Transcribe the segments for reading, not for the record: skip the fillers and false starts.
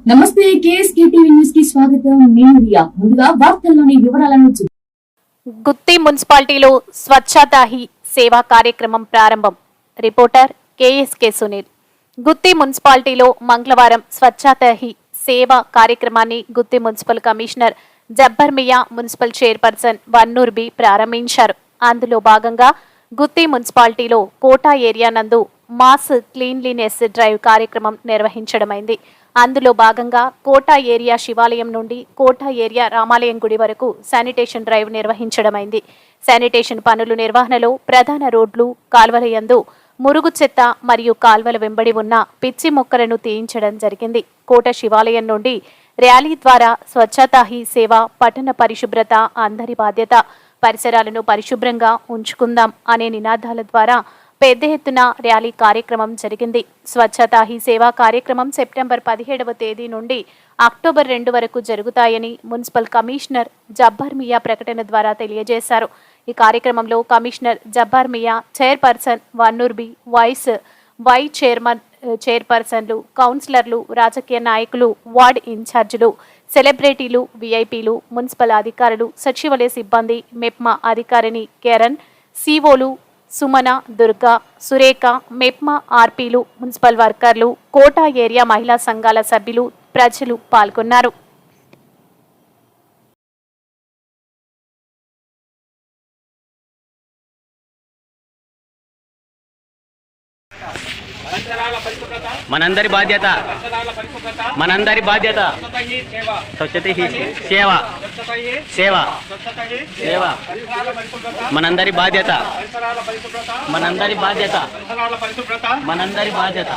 నమస్తే KSK TV news కి స్వాగతం. నేను రియా. ముందుగా వార్తల్లోని వివరాలను చూద్దాం. గుత్తి మున్సిపాలిటీలో స్వచ్ఛతా హీ సేవా కార్యక్రమం ప్రారంభం. Reporter KSK Sunil. గుత్తి మున్సిపాలిటీలో మంగళవారం స్వచ్ఛతా హీ సేవా కార్యక్రమాన్ని గుత్తి మున్సిపల్ కమిషనర్ జబ్బర్ మియా, మున్సిపల్ చైర్పర్సన్ వన్నూర్ బి ప్రారంభించారు. అందులో భాగంగా గుత్తి మున్సిపాలిటీలో కోటా ఏరియా నందు మాస్ క్లీన్లీనెస్ డ్రైవ్ కార్యక్రమం నిర్వహించడమైంది. అందులో భాగంగా కోటా ఏరియా శివాలయం నుండి కోటా ఏరియా రామాలయం గుడి వరకు శానిటేషన్ డ్రైవ్ నిర్వహించడమైంది. శానిటేషన్ పనుల నిర్వహణలో ప్రధాన రోడ్లు, కాల్వల యందు మురుగు చెత్త మరియు కాల్వల వెంబడి ఉన్న పిచ్చి మొక్కలను తీయించడం జరిగింది. కోట శివాలయం నుండి ర్యాలీ ద్వారా స్వచ్ఛతా హీ సేవ, పట్టణ పరిశుభ్రత అందరి బాధ్యత, పరిసరాలను పరిశుభ్రంగా ఉంచుకుందాం అనే నినాదాల ద్వారా పెద్ద ఎత్తున ర్యాలీ కార్యక్రమం జరిగింది. స్వచ్ఛతా హీ సేవా కార్యక్రమం సెప్టెంబర్ 17వ తేదీ నుండి అక్టోబర్ 2 వరకు జరుగుతాయని మున్సిపల్ కమిషనర్ జబ్బర్ మియా ప్రకటన ద్వారా తెలియజేశారు. ఈ కార్యక్రమంలో కమిషనర్ జబ్బర్ మియా, చైర్పర్సన్ వన్నూర్ బి, చైర్పర్సన్లు, కౌన్సిలర్లు, రాజకీయ నాయకులు, వార్డ్ ఇన్ఛార్జీలు, సెలబ్రిటీలు, విఐపీలు, మున్సిపల్ అధికారులు, సచివాలయ సిబ్బంది, మెప్మా అధికారిని కెరన్, సిఓలు సుమన, దుర్గా, సురేఖ, మెప్మా ఆర్పీలు, మున్సిపల్ వర్కర్లు, కోటా ఏరియా మహిళా సంఘాల సభ్యులు, ప్రజలు పాల్గొన్నారు. మనందరి బాధ్యత, మనందరి బాధ్యత. స్వచ్ఛత హీ సేవ, సేవ, సేవ. మనందరి బాధ్యత, మనందరి బాధ్యత, మనందరి బాధ్యత.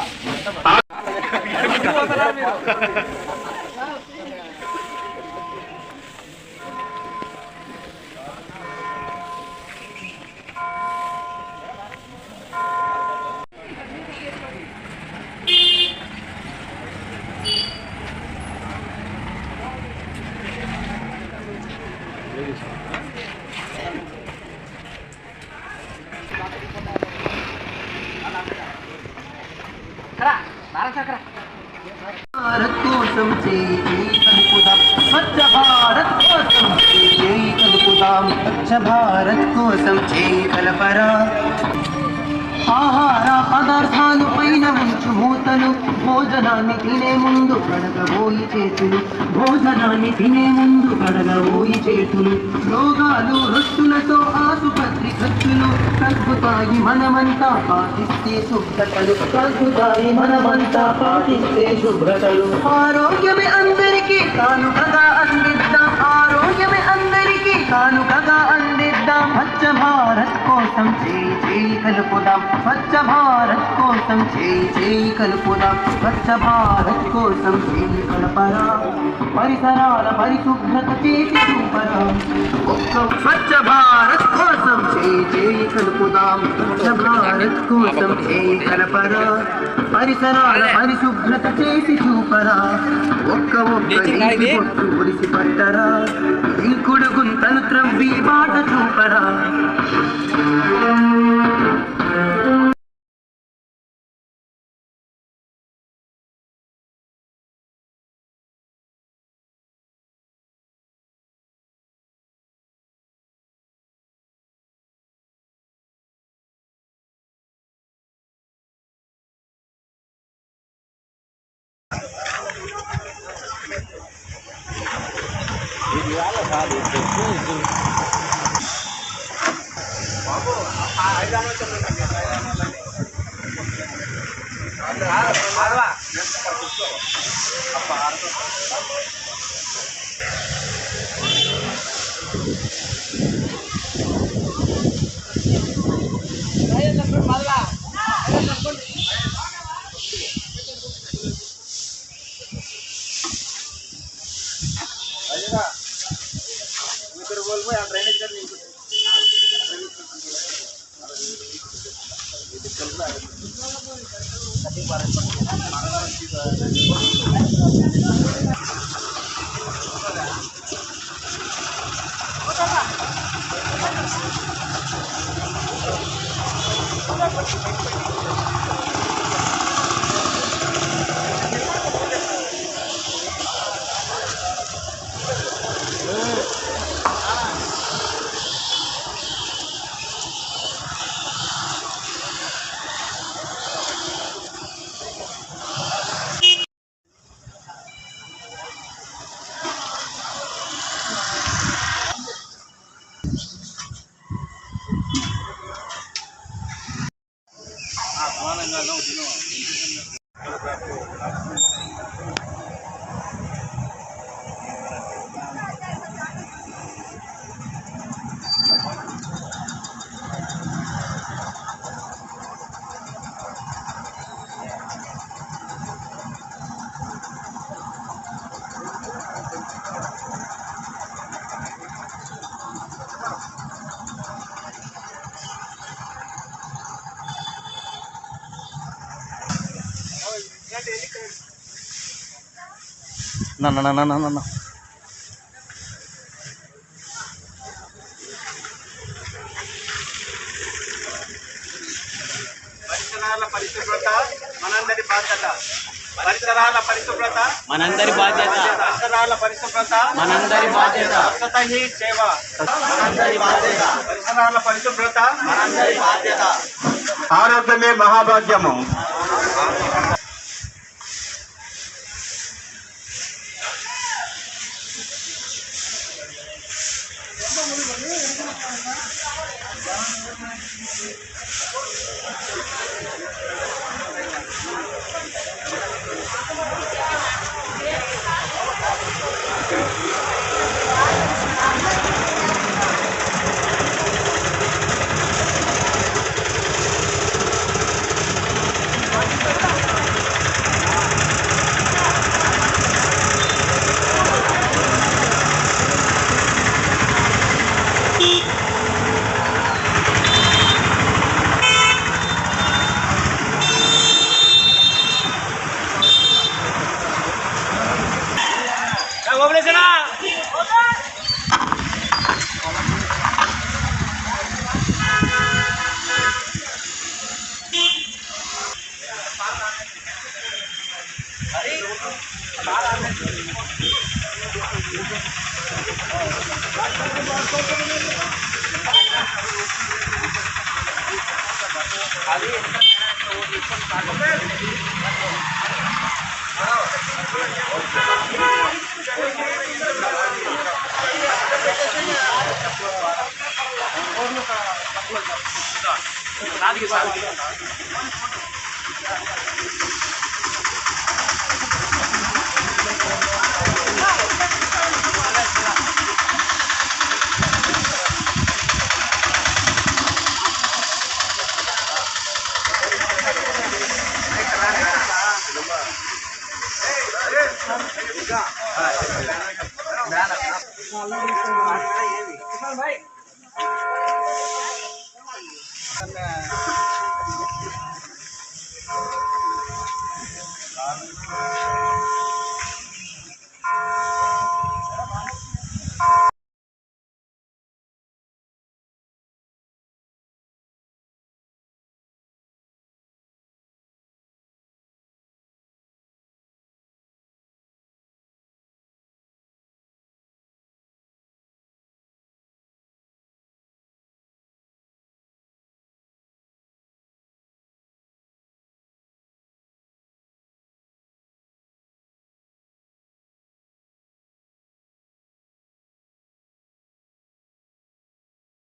भारत कोसम చేయి కలుపుదాం, స్వచ్ఛ భారత్ కోసం చేయి కలుపుదాం, స్వచ్ఛ భారత్ కోసం చేయి కలపరా. ఆహార పదార్థాలు పైన ఉంచు మూతలు, భోజనాన్ని తినే ముందు కడగబోయి చేతులు, భోజనాన్ని తినే ముందు కడగబోయి చేతులు. రోగాలు రొట్టులతో ఆసుపత్రి ఖర్చులు తగ్గుతాయి మనమంతా పాటిస్తే శుభ్రతలు, తగ్గుతాయి మనమంతా పాటిస్తే శుభ్రతలు. ఆరోగ్యమే అందరికీ కానుకగా అందిద్దాం, ఆరోగ్యమే అందరికీ కానుకగా అందిద్దాం. స్వచ్ఛ భారత్ కోసం చేయి చేయి కలుపుదాం, స్వచ్ఛ భారత్ కోసం చేయి చేయి కలుపుదాం, స్వచ్ఛ భారత్ కోసం చేయి కలపరా. పరిసరాల పరిశుభ్రత చేసి చూపరా. స్వచ్ఛ భారత్ కోసం చేయి చేయి కలుపుదాం, స్వచ్ఛ భారత్ కోసం చేయి కలపరా. పరిసరాల పరిశుభ్రత చేసి చూపరా. ఒక్క నీటి పొట్టు ఒడిసి పట్టరా. ఇంకుడు గుంతలు త్రవ్వి బాట చూపరా. నా పరిసరాల పరిశుభ్రత మనందరి బాధ్యత. పరిసరాల పరిశుభ్రత మనందరి బాధ్యత. పరిసరాల పరిశుభ్రత మనందరి బాధ్యత. స్వచ్ఛత హీ సేవ మనందరి బాధ్యత. పరిసరాల పరిశుభ్రత మనందరి బాధ్యత. ఆరోగ్యమే మహాభాగ్యము.